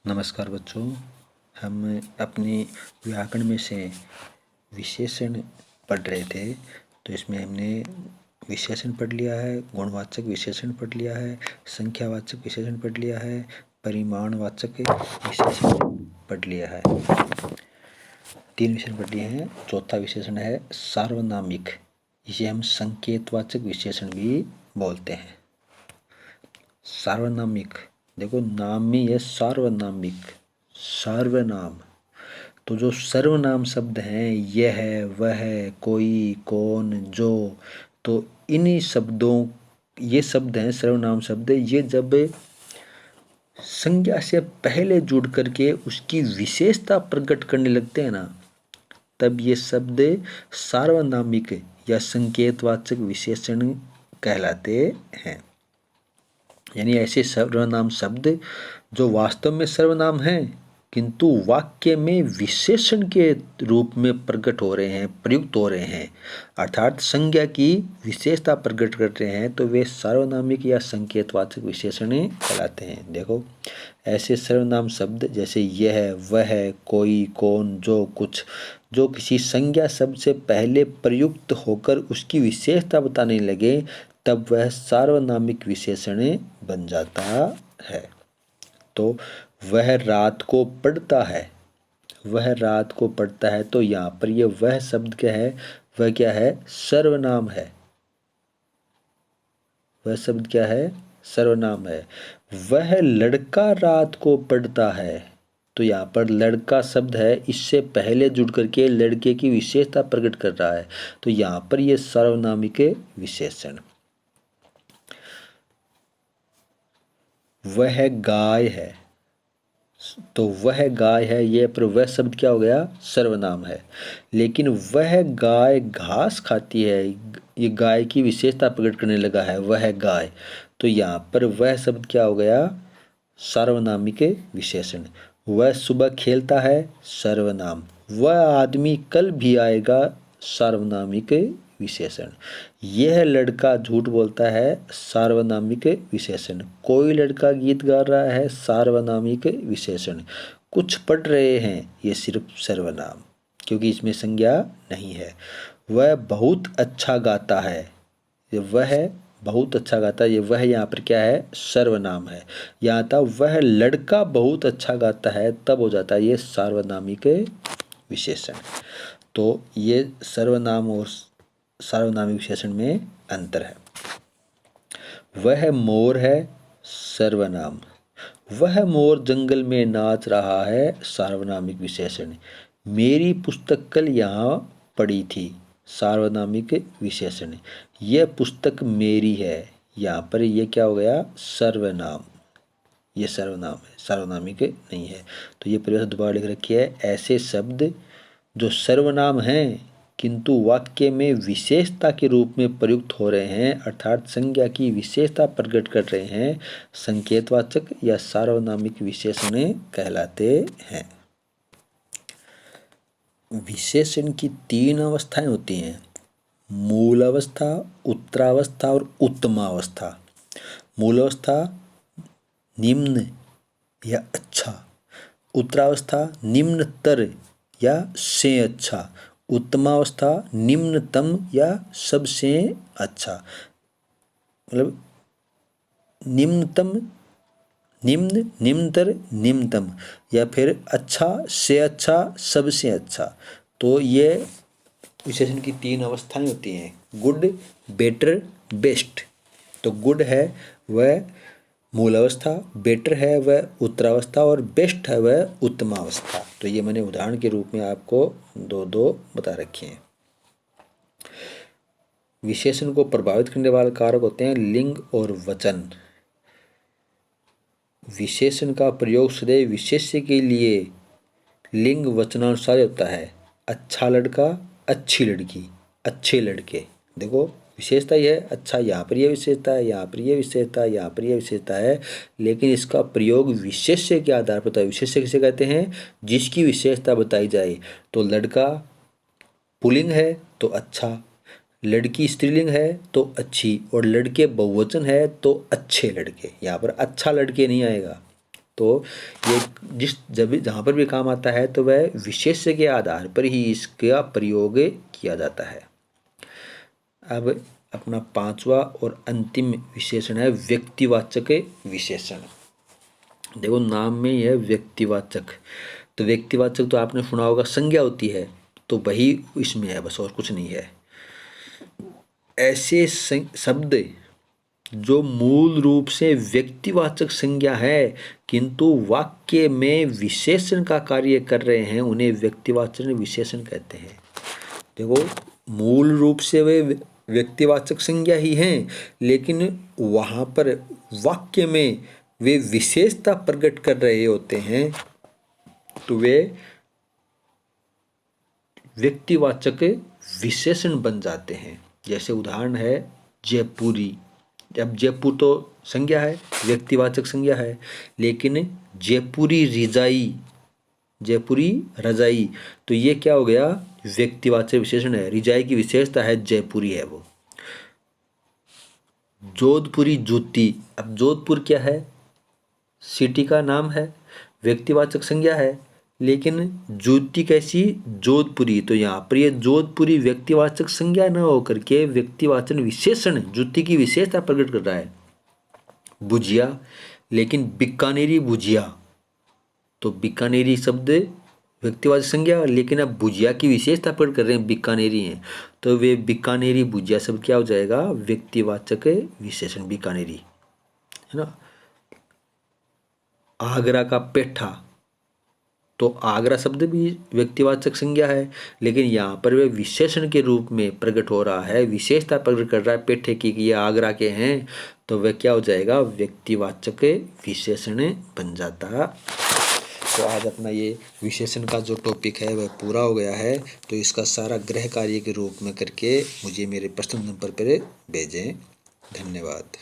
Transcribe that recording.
नमस्कार बच्चों, हम अपनी व्याकरण में से विशेषण पढ़ रहे थे। तो इसमें हमने विशेषण पढ़ लिया है, गुणवाचक विशेषण पढ़ लिया है, संख्यावाचक विशेषण पढ़ लिया है, परिमाणवाचक विशेषण पढ़ लिया है। 3 विशेषण पढ़ लिए हैं। चौथा विशेषण है सार्वनामिक, इसे हम संकेतवाचक विशेषण भी बोलते हैं। सार्वनामिक, देखो नाम में यह सार्वनामिक, सर्वनाम। तो जो सर्वनाम शब्द हैं, यह है, वह है, कोई, कौन, जो, तो इन्हीं शब्दों, ये शब्द हैं सर्वनाम शब्द, ये जब संज्ञा से पहले जुड़ करके उसकी विशेषता प्रकट करने लगते हैं ना, तब ये शब्द सार्वनामिक या संकेतवाचक विशेषण कहलाते हैं। यानी ऐसे सर्वनाम शब्द जो वास्तव में सर्वनाम हैं, किंतु वाक्य में विशेषण के रूप में प्रकट हो रहे हैं, प्रयुक्त हो रहे हैं, अर्थात संज्ञा की विशेषता प्रकट कर रहे हैं, तो वे सार्वनामिक या संकेतवाचक विशेषण कहलाते हैं। देखो, ऐसे सर्वनाम शब्द जैसे यह है, वह है, कोई, कौन, जो, कुछ, जो किसी संज्ञा शब्द से पहले प्रयुक्त होकर उसकी विशेषता बताने लगे, तब वह सार्वनामिक विशेषण बन जाता है। तो वह रात को पढ़ता है, वह रात को पढ़ता है, तो यहाँ पर यह वह शब्द क्या है, वह क्या है, सर्वनाम है। वह शब्द क्या है, सर्वनाम है। वह लड़का रात को पढ़ता है, तो यहाँ पर लड़का शब्द है, इससे पहले जुड़ करके लड़के की विशेषता प्रकट कर रहा है, तो यहाँ पर यह सार्वनामिक विशेषण। वह गाय है, तो वह गाय है, ये पर वह शब्द क्या हो गया, सर्वनाम है। लेकिन वह गाय घास खाती है, ये गाय की विशेषता प्रकट करने लगा है, वह गाय, तो यहाँ पर वह शब्द क्या हो गया, सार्वनामिक विशेषण। वह सुबह खेलता है, सर्वनाम। वह आदमी कल भी आएगा, सार्वनामिक विशेषण। यह लड़का झूठ बोलता है, सार्वनामिक विशेषण। कोई लड़का गीत गा रहा है, सार्वनामिक विशेषण। कुछ पढ़ रहे हैं, ये सिर्फ सर्वनाम, क्योंकि इसमें संज्ञा नहीं है। वह बहुत अच्छा गाता है, ये वह बहुत अच्छा गाता है, ये वह यहाँ पर क्या है, सर्वनाम है। यहाँ था वह लड़का बहुत अच्छा गाता है, तब हो जाता है ये सार्वनामिक विशेषण। तो ये सर्वनाम और सार्वनामिक विशेषण में अंतर है। वह मोर है, सर्वनाम। वह मोर जंगल में नाच रहा है, सार्वनामिक विशेषण। मेरी पुस्तक कल यहाँ पड़ी थी, सार्वनामिक विशेषण। यह पुस्तक मेरी है, यहाँ पर यह क्या हो गया, सर्वनाम। ये सर्वनाम है, सार्वनामिक नहीं है। तो ये परिभाषा दोबारा लिख रखी है। ऐसे शब्द जो सर्वनाम हैं किंतु वाक्य में विशेषता के रूप में प्रयुक्त हो रहे हैं, अर्थात संज्ञा की विशेषता प्रकट कर रहे हैं, संकेतवाचक या सार्वनामिक विशेषण कहलाते हैं। विशेषण की 3 अवस्थाएं होती हैं, मूल अवस्था, उत्तरावस्था और उत्तमावस्था। मूल अवस्था निम्न या अच्छा, उत्तरावस्था निम्नतर या से अच्छा, उत्तमावस्था निम्नतम या सबसे अच्छा। मतलब निम्नतम, निम्न, निम्नतर, निम्नतम, या फिर अच्छा से अच्छा, सबसे अच्छा। तो ये विशेषण की 3 अवस्थाएं होती हैं, गुड, बेटर, बेस्ट। तो गुड है वह मूल अवस्था, बेटर है वह उत्तरावस्था और बेस्ट है वह उत्तमावस्था। तो ये मैंने उदाहरण के रूप में आपको दो बता रखे हैं। विशेषण को प्रभावित करने वाले कारक होते हैं लिंग और वचन। विशेषण का प्रयोग सदैव विशेष्य के लिए लिंग वचनानुसार होता है। अच्छा लड़का, अच्छी लड़की, अच्छे लड़के। देखो विशेषता यह है, अच्छा यहाँ पर यह विशेषता है, यहाँ पर यह विशेषता है, यहाँ पर यह विशेषता है, लेकिन इसका प्रयोग विशेष्य के आधार पर होता है। विशेष्य किसे कहते हैं, जिसकी विशेषता बताई जाए। तो लड़का पुल्लिंग है तो अच्छा, लड़की स्त्रीलिंग है तो अच्छी, और लड़के बहुवचन है तो अच्छे लड़के। यहाँ पर अच्छा लड़के नहीं आएगा, तो ये जब जहाँ पर भी काम आता है तो वह विशेष्य के आधार पर ही इसका प्रयोग किया जाता है। अब अपना पांचवा और अंतिम विशेषण है व्यक्तिवाचक विशेषण। देखो नाम में ही है व्यक्तिवाचक, तो व्यक्तिवाचक तो आपने सुना होगा संज्ञा होती है, तो वही इसमें है, बस और कुछ नहीं है। ऐसे शब्द जो मूल रूप से व्यक्तिवाचक संज्ञा है किंतु वाक्य में विशेषण का कार्य कर रहे हैं, उन्हें व्यक्तिवाचक विशेषण कहते हैं। देखो मूल रूप से वे व्यक्तिवाचक संज्ञा ही हैं, लेकिन वहाँ पर वाक्य में वे विशेषता प्रकट कर रहे होते हैं तो वे व्यक्तिवाचक विशेषण बन जाते हैं। जैसे उदाहरण है जयपुरी। अब जयपुर तो संज्ञा है, व्यक्तिवाचक संज्ञा है, लेकिन जयपुरी रजाई तो ये क्या हो गया, व्यक्तिवाचक विशेषण है। रजाई की विशेषता है जयपुरी है वो। जोधपुरी जूती, अब जोधपुर क्या है, सिटी का नाम है, व्यक्तिवाचक संज्ञा है, लेकिन जूती कैसी, जोधपुरी। तो यहाँ पर ये जोधपुरी व्यक्तिवाचक संज्ञा न होकर के व्यक्तिवाचक विशेषण जूती की विशेषता प्रकट कर रहा है। भुजिया, लेकिन बीकानेरी भुजिया, तो बीकानेरी शब्द व्यक्तिवाचक संज्ञा, लेकिन अब भुजिया की विशेषता प्रकट कर रहे हैं, बीकानेरी हैं, तो वे बीकानेरी भुजिया शब्द क्या हो जाएगा, व्यक्तिवाचक विशेषण बीकानेरी, है ना। आगरा का पेठा, तो आगरा शब्द भी व्यक्तिवाचक संज्ञा है, लेकिन यहाँ पर वे विशेषण के रूप में प्रकट हो रहा है, विशेषता प्रकट कर रहा है पेठे की कि ये आगरा के हैं, तो वह क्या हो जाएगा, व्यक्तिवाचक विशेषण बन जाता। तो आज अपना ये विशेषण का जो टॉपिक है वह पूरा हो गया है। तो इसका सारा गृह कार्य के रूप में करके मुझे मेरे प्रश्न नंबर पर भेजें। धन्यवाद।